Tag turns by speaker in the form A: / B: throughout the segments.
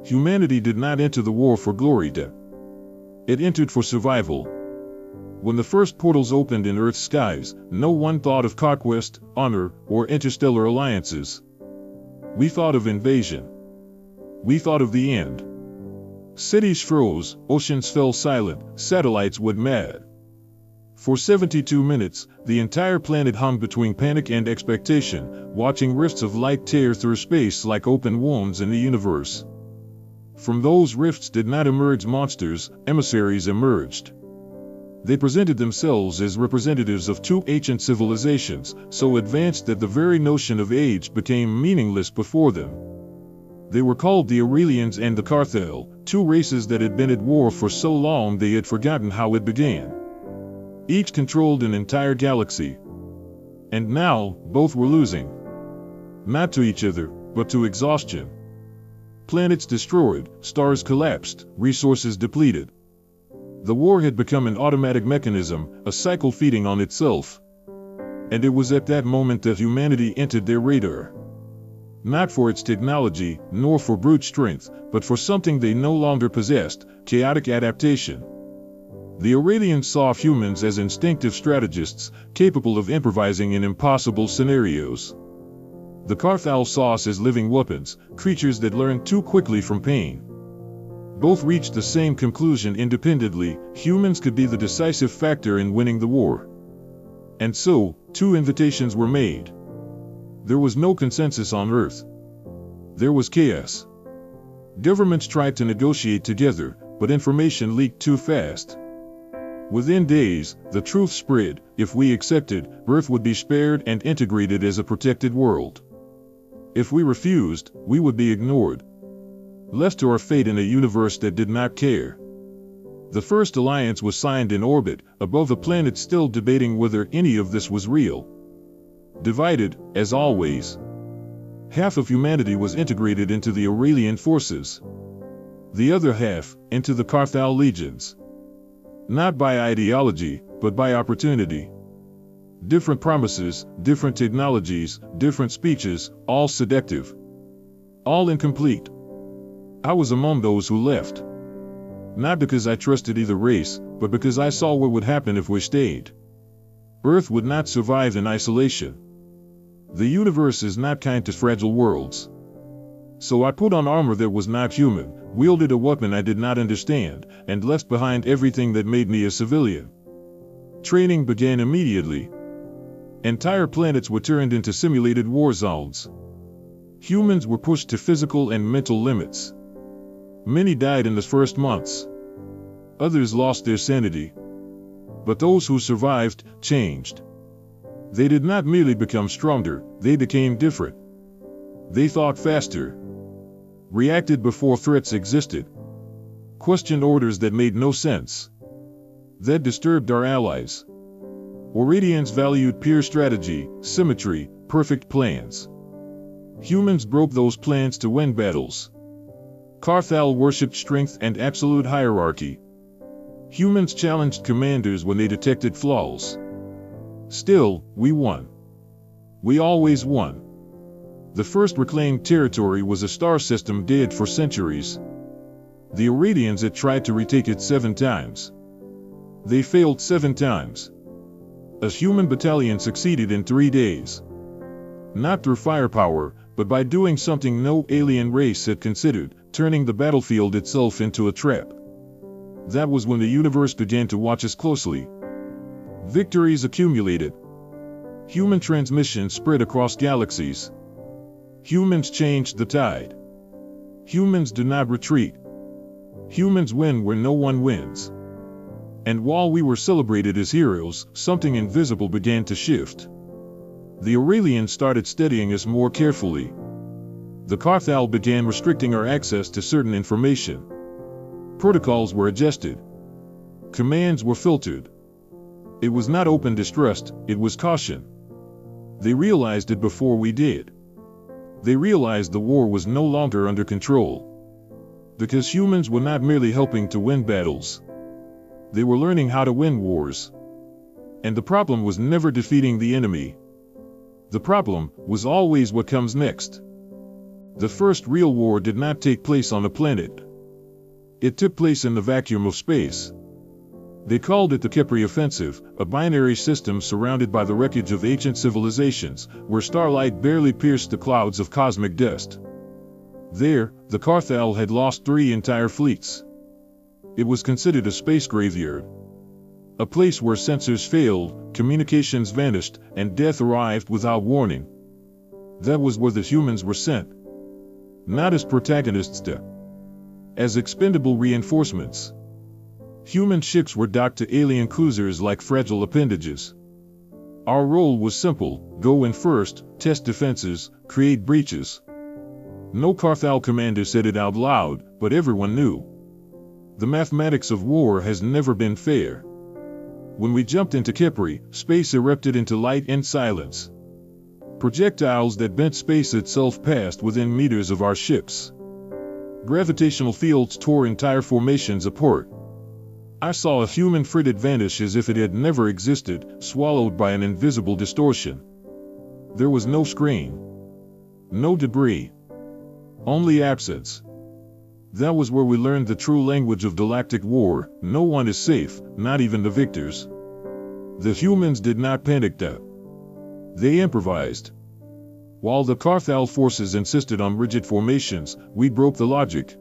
A: Humanity did not enter the war for glory. It entered for survival. When the first portals opened in Earth's skies, no one thought of conquest, honor, or interstellar alliances. We thought of invasion. We thought of the end. Cities froze, oceans fell silent, satellites went mad. For 72 minutes, the entire planet hung between panic and expectation, watching rifts of light tear through space like open wounds in the universe. From those rifts did not emerge monsters, emissaries emerged. They presented themselves as representatives of two ancient civilizations, so advanced that the very notion of age became meaningless before them. They were called the Aurelians and the Carthel, two races that had been at war for so long they had forgotten how it began. Each controlled an entire galaxy. And now, both were losing. Not to each other, but to exhaustion. Planets destroyed, stars collapsed, resources depleted. The war had become an automatic mechanism, a cycle feeding on itself. And it was at that moment that humanity entered their radar. Not for its technology, nor for brute strength, but for something they no longer possessed, chaotic adaptation. The Aurelians saw humans as instinctive strategists, capable of improvising in impossible scenarios. The Carthel saw us as living weapons, creatures that learned too quickly from pain. Both reached the same conclusion independently: humans could be the decisive factor in winning the war. And so, two invitations were made. There was no consensus on Earth. There was chaos. Governments tried to negotiate together, but information leaked too fast. Within days, the truth spread: if we accepted, Earth would be spared and integrated as a protected world. If we refused, we would be ignored. Left to our fate in a universe that did not care. The first alliance was signed in orbit, above a planet still debating whether any of this was real. Divided, as always. Half of humanity was integrated into the Aurelian forces. The other half, into the Carthel legions. Not by ideology, but by opportunity. Different promises, different technologies, different speeches, all seductive. All incomplete. I was among those who left. Not because I trusted either race, but because I saw what would happen if we stayed. Earth would not survive in isolation. The universe is not kind to fragile worlds. So I put on armor that was not human, wielded a weapon I did not understand, and left behind everything that made me a civilian. Training began immediately. Entire planets were turned into simulated war zones. Humans were pushed to physical and mental limits. Many died in the first months. Others lost their sanity. But those who survived, changed. They did not merely become stronger, they became different. They thought faster. Reacted before threats existed. Questioned orders that made no sense. That disturbed our allies. Aurelians valued pure strategy, symmetry, perfect plans. Humans broke those plans to win battles. Carthel worshipped strength and absolute hierarchy. Humans challenged commanders when they detected flaws. Still, we won. We always won. The first reclaimed territory was a star system dead for centuries. The Aurelians had tried to retake it 7 times. They failed 7 times. A human battalion succeeded in 3 days. Not through firepower, but by doing something no alien race had considered: turning the battlefield itself into a trap. That was when the universe began to watch us closely. Victories accumulated. Human transmission spread across galaxies. Humans changed the tide. Humans do not retreat. Humans win where no one wins. And while we were celebrated as heroes, something invisible began to shift. The Aurelians started studying us more carefully. The Carthel began restricting our access to certain information. Protocols were adjusted. Commands were filtered. It was not open distrust, it was caution. They realized it before we did. They realized the war was no longer under control. Because humans were not merely helping to win battles. They were learning how to win wars. And the problem was never defeating the enemy. The problem was always what comes next. The first real war did not take place on a planet. It took place in the vacuum of space. They called it the Kepri Offensive, a binary system surrounded by the wreckage of ancient civilizations, where starlight barely pierced the clouds of cosmic dust. There, the Carthal had lost 3 entire fleets. It was considered a space graveyard. A place where sensors failed, communications vanished, and death arrived without warning. That was where the humans were sent. Not as protagonists, as expendable reinforcements. Human ships were docked to alien cruisers like fragile appendages. Our role was simple: go in first, test defenses, create breaches. No Carthal commander said it out loud, but everyone knew. The mathematics of war has never been fair. When we jumped into Kepri, space erupted into light and silence. Projectiles that bent space itself passed within meters of our ships. Gravitational fields tore entire formations apart. I saw a human frigate vanish as if it had never existed, swallowed by an invisible distortion. There was no screen, no debris, only absence. That was where we learned the true language of galactic war: no one is safe, not even the victors. The humans did not panic. They improvised. While the Carthal forces insisted on rigid formations, we broke the logic.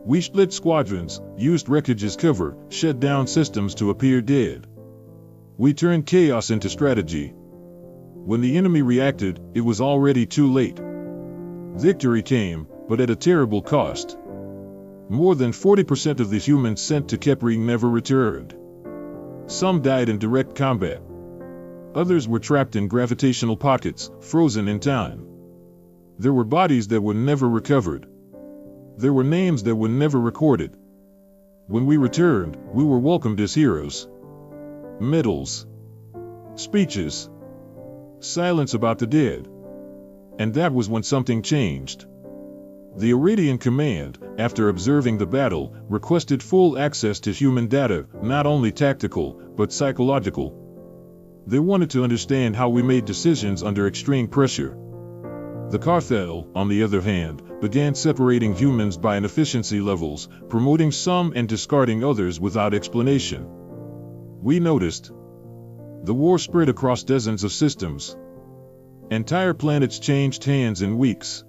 A: We split squadrons, used wreckage as cover, shut down systems to appear dead. We turned chaos into strategy. When the enemy reacted, it was already too late. Victory came, but at a terrible cost. More than 40% of the humans sent to Kepri never returned. Some died in direct combat. Others were trapped in gravitational pockets, frozen in time. There were bodies that were never recovered. There were names that were never recorded. When we returned, we were welcomed as heroes. Medals, speeches, silence about the dead. And that was when something changed. The Iridian Command, after observing the battle, requested full access to human data, not only tactical, but psychological. They wanted to understand how we made decisions under extreme pressure. The Carthal, on the other hand, began separating humans by inefficiency levels, promoting some and discarding others without explanation. We noticed. The war spread across dozens of systems. Entire planets changed hands in weeks.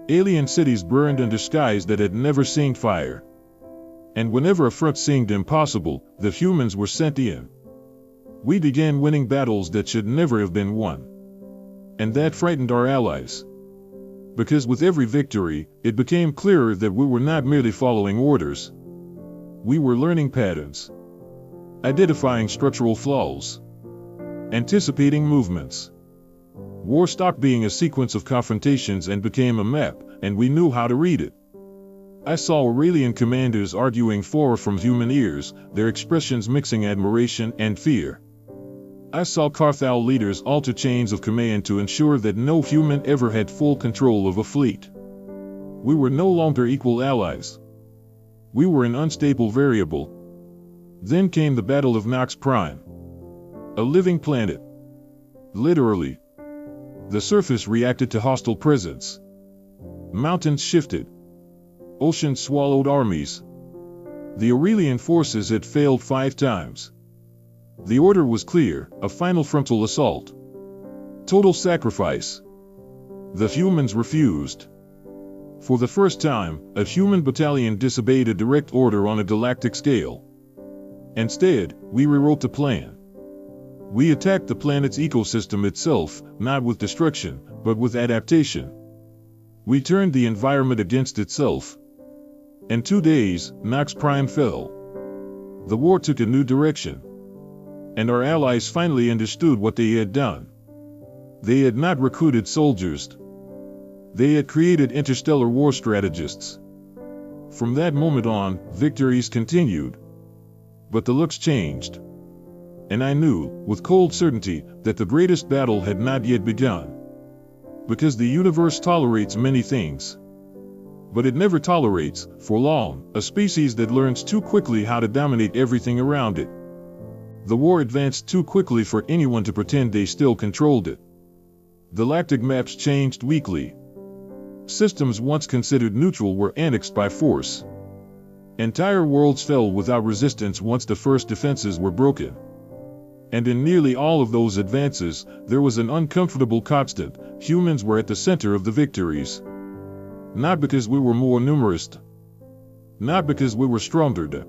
A: Alien cities burned under skies that had never seen fire. And whenever a front seemed impossible, the humans were sent in. We began winning battles that should never have been won. And that frightened our allies. Because with every victory, it became clearer that we were not merely following orders. We were learning patterns, identifying structural flaws, anticipating movements. War stopped being a sequence of confrontations and became a map, and we knew how to read it. I saw Aurelian commanders arguing far from human ears, their expressions mixing admiration and fear. I saw Carthal leaders alter chains of command to ensure that no human ever had full control of a fleet. We were no longer equal allies. We were an unstable variable. Then came the Battle of Nox Prime. A living planet. Literally. The surface reacted to hostile presence. Mountains shifted. Oceans swallowed armies. The Aurelian forces had failed 5 times. The order was clear: a final frontal assault. Total sacrifice. The humans refused. For the first time, a human battalion disobeyed a direct order on a galactic scale. Instead, we rewrote the plan. We attacked the planet's ecosystem itself, not with destruction, but with adaptation. We turned the environment against itself. In 2 days, Nox Prime fell. The war took a new direction. And our allies finally understood what they had done. They had not recruited soldiers. They had created interstellar war strategists. From that moment on, victories continued. But the looks changed. And I knew, with cold certainty, that the greatest battle had not yet begun. Because the universe tolerates many things. But it never tolerates, for long, a species that learns too quickly how to dominate everything around it. The war advanced too quickly for anyone to pretend they still controlled it. Galactic maps changed weekly. Systems once considered neutral were annexed by force. Entire worlds fell without resistance once the first defenses were broken. And in nearly all of those advances, there was an uncomfortable constant: humans were at the center of the victories. Not because we were more numerous, not because we were stronger,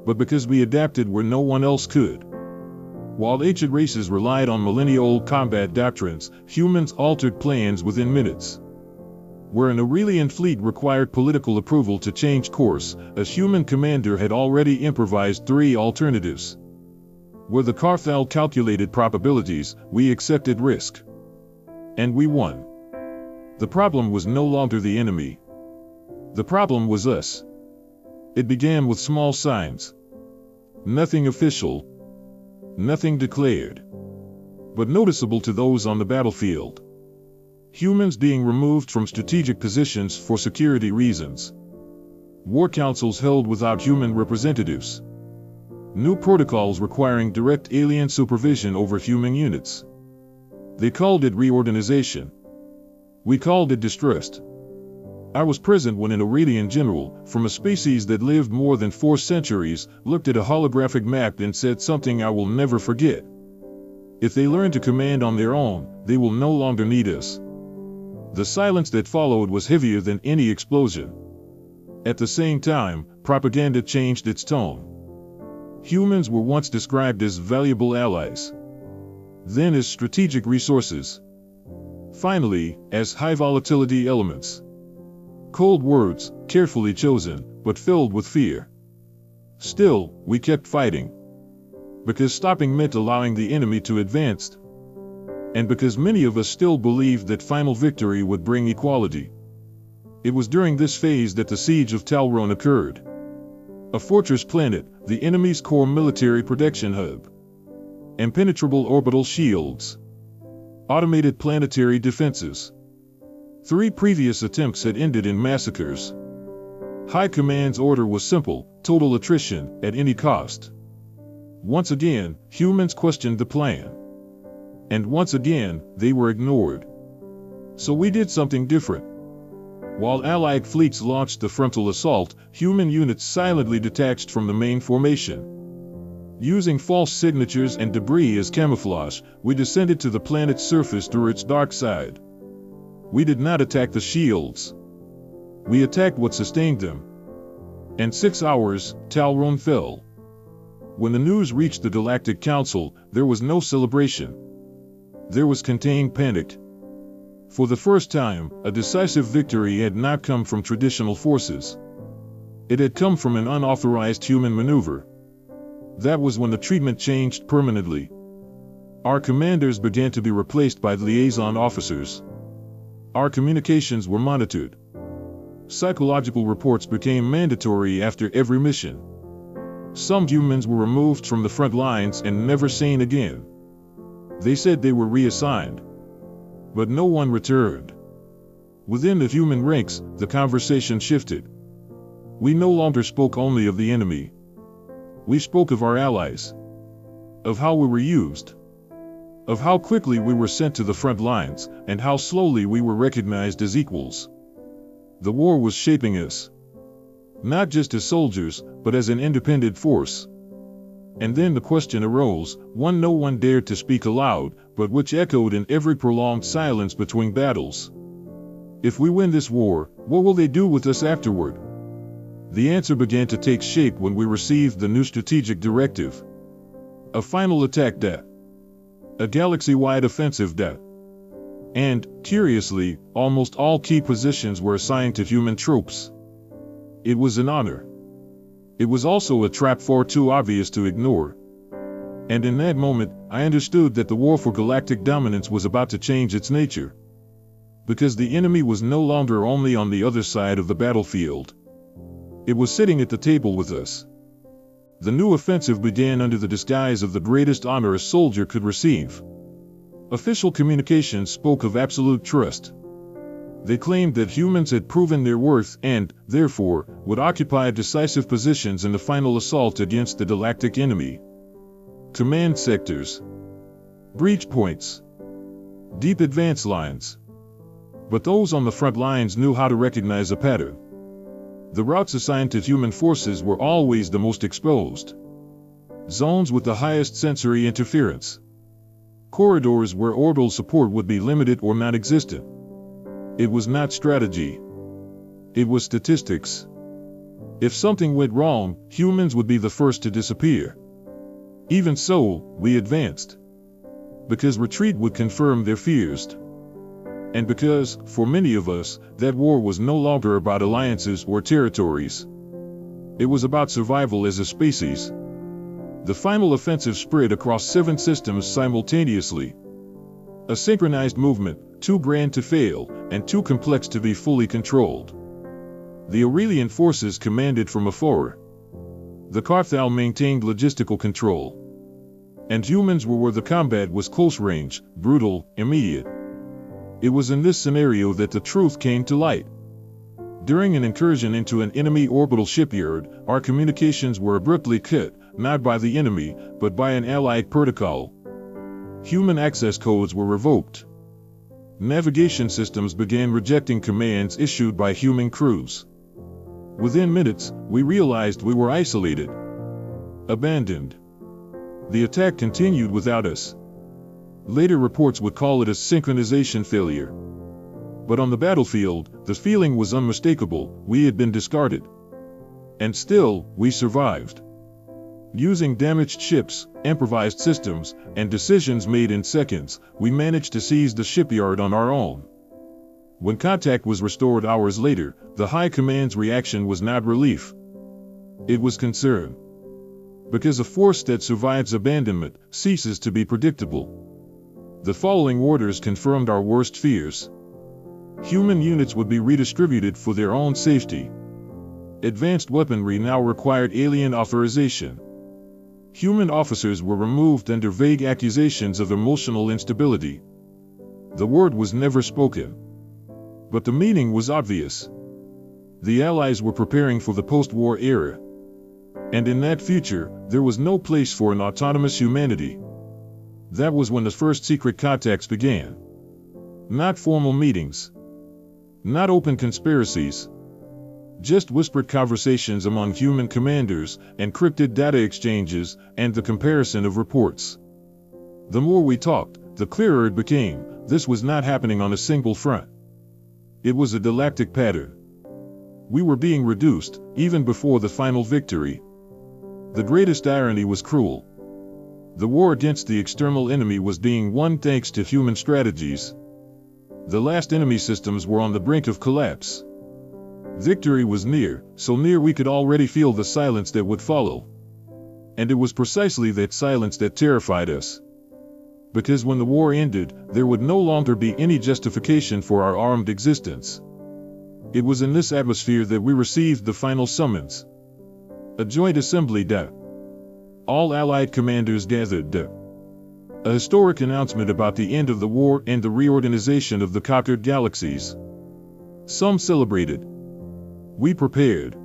A: but because we adapted where no one else could. While ancient races relied on millennia-old combat doctrines, humans altered plans within minutes. Where an Aurelian fleet required political approval to change course, a human commander had already improvised 3 alternatives. Where the Carthel calculated probabilities, we accepted risk. And we won. The problem was no longer the enemy. The problem was us. It began with small signs. Nothing official. Nothing declared. But noticeable to those on the battlefield. Humans being removed from strategic positions for security reasons. War councils held without human representatives. New protocols requiring direct alien supervision over human units. They called it reorganization. We called it distrust. I was present when an Aurelian general, from a species that lived more than 4 centuries, looked at a holographic map and said something I will never forget. If they learn to command on their own, they will no longer need us. The silence that followed was heavier than any explosion. At the same time, propaganda changed its tone. Humans were once described as valuable allies. Then as strategic resources. Finally, as high-volatility elements. Cold words, carefully chosen, but filled with fear. Still, we kept fighting. Because stopping meant allowing the enemy to advance. And because many of us still believed that final victory would bring equality. It was during this phase that the siege of Talron occurred. A fortress planet, the enemy's core military protection hub. Impenetrable orbital shields. Automated planetary defenses. 3 previous attempts had ended in massacres. High Command's order was simple: total attrition, at any cost. Once again, humans questioned the plan. And once again, they were ignored. So we did something different. While Allied fleets launched the frontal assault, human units silently detached from the main formation. Using false signatures and debris as camouflage, we descended to the planet's surface through its dark side. We did not attack the shields. We attacked what sustained them. In 6 hours, Talron fell. When the news reached the Galactic Council, there was no celebration. There was contained panic. For the first time, a decisive victory had not come from traditional forces. It had come from an unauthorized human maneuver. That was when the treatment changed permanently. Our commanders began to be replaced by liaison officers. Our communications were monitored. Psychological reports became mandatory after every mission. Some humans were removed from the front lines and never seen again. They said they were reassigned. But no one returned. Within the human ranks, the conversation shifted. We no longer spoke only of the enemy. We spoke of our allies. Of how we were used. Of how quickly we were sent to the front lines, and how slowly we were recognized as equals. The war was shaping us. Not just as soldiers, but as an independent force. And then the question arose, one no one dared to speak aloud, but which echoed in every prolonged silence between battles. If we win this war, what will they do with us afterward? The answer began to take shape when we received the new strategic directive. A final attack day. A galaxy-wide offensive day. And, curiously, almost all key positions were assigned to human troops. It was an honor. It was also a trap far too obvious to ignore. And in that moment, I understood that the war for galactic dominance was about to change its nature. Because the enemy was no longer only on the other side of the battlefield. It was sitting at the table with us. The new offensive began under the disguise of the greatest honor a soldier could receive. Official communications spoke of absolute trust. They claimed that humans had proven their worth and, therefore, would occupy decisive positions in the final assault against the galactic enemy. Command sectors. Breach points. Deep advance lines. But those on the front lines knew how to recognize a pattern. The routes assigned to human forces were always the most exposed. Zones with the highest sensory interference. Corridors where orbital support would be limited or non-existent. It was not strategy. It was statistics. If something went wrong, humans would be the first to disappear. Even so, we advanced. Because retreat would confirm their fears. And because, for many of us, that war was no longer about alliances or territories. It was about survival as a species. The final offensive spread across 7 systems simultaneously. A synchronized movement, too grand to fail, and too complex to be fully controlled. The Aurelian forces commanded from afar. The Carthal maintained logistical control. And humans were where the combat was close range, brutal, immediate. It was in this scenario that the truth came to light. During an incursion into an enemy orbital shipyard, our communications were abruptly cut, not by the enemy, but by an allied protocol. Human access codes were revoked. Navigation systems began rejecting commands issued by human crews. Within minutes, we realized we were isolated. Abandoned. The attack continued without us. Later reports would call it a synchronization failure. But on the battlefield, the feeling was unmistakable: we had been discarded. And still, we survived. Using damaged ships, improvised systems, and decisions made in seconds, we managed to seize the shipyard on our own. When contact was restored hours later, the High Command's reaction was not relief. It was concern. Because a force that survives abandonment ceases to be predictable. The following orders confirmed our worst fears. Human units would be redistributed for their own safety. Advanced weaponry now required alien authorization. Human officers were removed under vague accusations of emotional instability. The word was never spoken. But the meaning was obvious. The Allies were preparing for the post-war era. And in that future, there was no place for an autonomous humanity. That was when the first secret contacts began. Not formal meetings. Not open conspiracies. Just whispered conversations among human commanders, encrypted data exchanges, and the comparison of reports. The more we talked, the clearer it became: this was not happening on a single front. It was a galactic pattern. We were being reduced, even before the final victory. The greatest irony was cruel. The war against the external enemy was being won thanks to human strategies. The last enemy systems were on the brink of collapse. Victory was near, so near we could already feel the silence that would follow. And it was precisely that silence that terrified us. Because when the war ended, there would no longer be any justification for our armed existence. It was in this atmosphere that we received the final summons. A joint assembly. All Allied commanders gathered. A historic announcement about the end of the war and the reorganization of the conquered galaxies. Some celebrated. We prepared.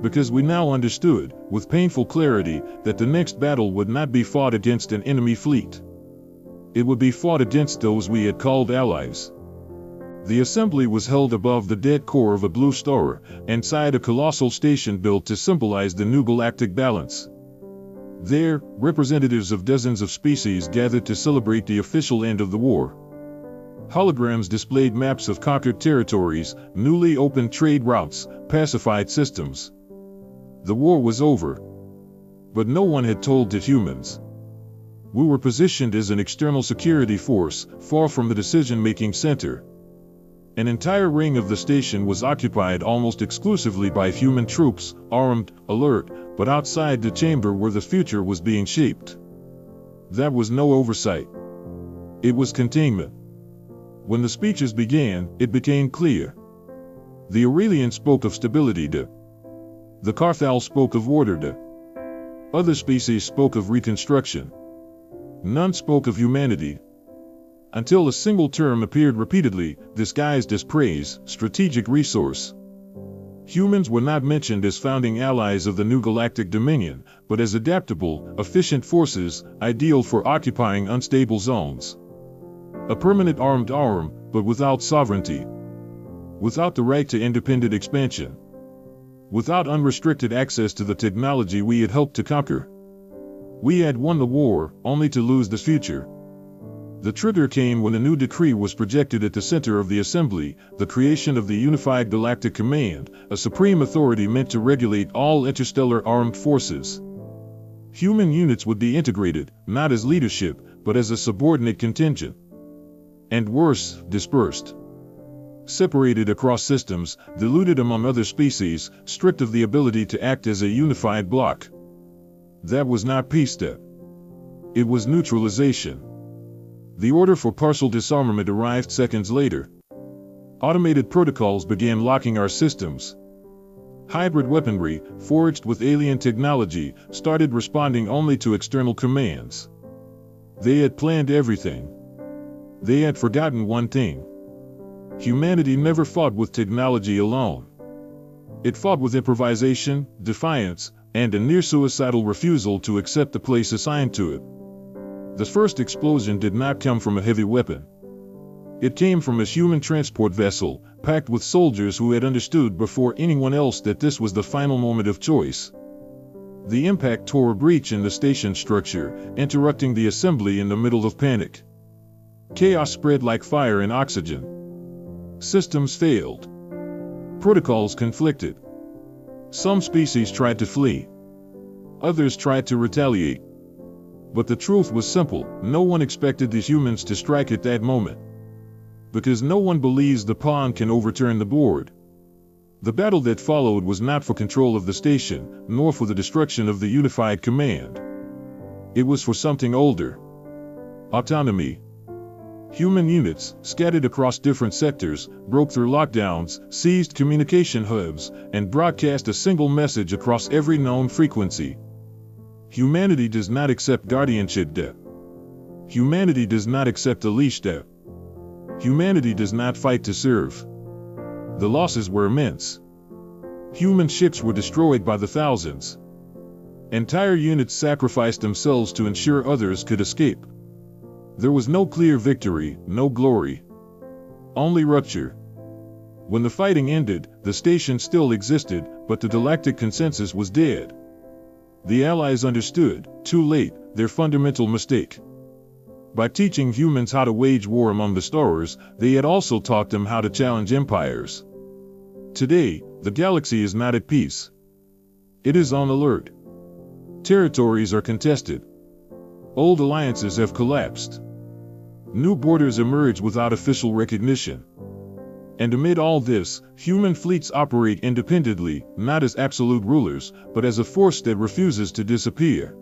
A: Because we now understood, with painful clarity, that the next battle would not be fought against an enemy fleet. It would be fought against those we had called allies. The assembly was held above the dead core of a blue star, inside a colossal station built to symbolize the new galactic balance. There, representatives of dozens of species gathered to celebrate the official end of the war. Holograms displayed maps of conquered territories, newly opened trade routes, pacified systems. The war was over. But no one had told it humans. We were positioned as an external security force, far from the decision-making center. An entire ring of the station was occupied almost exclusively by human troops, armed, alert, but outside the chamber where the future was being shaped. That was no oversight. It was containment. When the speeches began, it became clear. The Aurelian spoke of stability. The Carthal spoke of order. Other species spoke of reconstruction. None spoke of humanity. Until a single term appeared repeatedly, disguised as praise: strategic resource. Humans were not mentioned as founding allies of the new galactic dominion, but as adaptable, efficient forces, ideal for occupying unstable zones. A permanent armed arm, but without sovereignty. Without the right to independent expansion. Without unrestricted access to the technology we had hoped to conquer. We had won the war, only to lose the future. The trigger came when a new decree was projected at the center of the assembly, the creation of the Unified Galactic Command, a supreme authority meant to regulate all interstellar armed forces. Human units would be integrated, not as leadership, but as a subordinate contingent. And worse, dispersed. Separated across systems, diluted among other species, stripped of the ability to act as a unified bloc. That was not peace step. It was neutralization. The order for partial disarmament arrived seconds later. Automated protocols began locking our systems. Hybrid weaponry, forged with alien technology, started responding only to external commands. They had planned everything. They had forgotten one thing. Humanity never fought with technology alone. It fought with improvisation, defiance, and a near-suicidal refusal to accept the place assigned to it. The first explosion did not come from a heavy weapon. It came from a human transport vessel, packed with soldiers who had understood before anyone else that this was the final moment of choice. The impact tore a breach in the station structure, interrupting the assembly in the middle of panic. Chaos spread like fire in oxygen. Systems failed. Protocols conflicted. Some species tried to flee. Others tried to retaliate. But the truth was simple: no one expected the humans to strike at that moment. Because no one believes the pawn can overturn the board. The battle that followed was not for control of the station, nor for the destruction of the unified command. It was for something older. Autonomy. Human units, scattered across different sectors, broke through lockdowns, seized communication hubs, and broadcast a single message across every known frequency. Humanity does not accept guardianship debt. Humanity does not accept a leash debt. Humanity does not fight to serve. The losses were immense. Human ships were destroyed by the thousands. Entire units sacrificed themselves to ensure others could escape. There was no clear victory, no glory. Only rupture. When the fighting ended, the station still existed, but the galactic consensus was dead. The Allies understood, too late, their fundamental mistake. By teaching humans how to wage war among the stars, they had also taught them how to challenge empires. Today, the galaxy is not at peace. It is on alert. Territories are contested. Old alliances have collapsed. New borders emerge without official recognition. And amid all this, human fleets operate independently, not as absolute rulers, but as a force that refuses to disappear.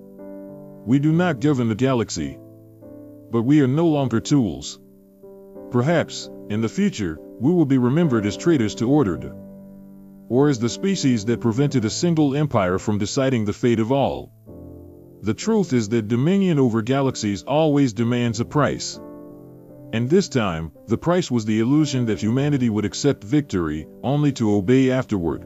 A: We do not govern the galaxy. But we are no longer tools. Perhaps, in the future, we will be remembered as traitors to order, or as the species that prevented a single empire from deciding the fate of all. The truth is that dominion over galaxies always demands a price. And this time, the price was the illusion that humanity would accept victory, only to obey afterward.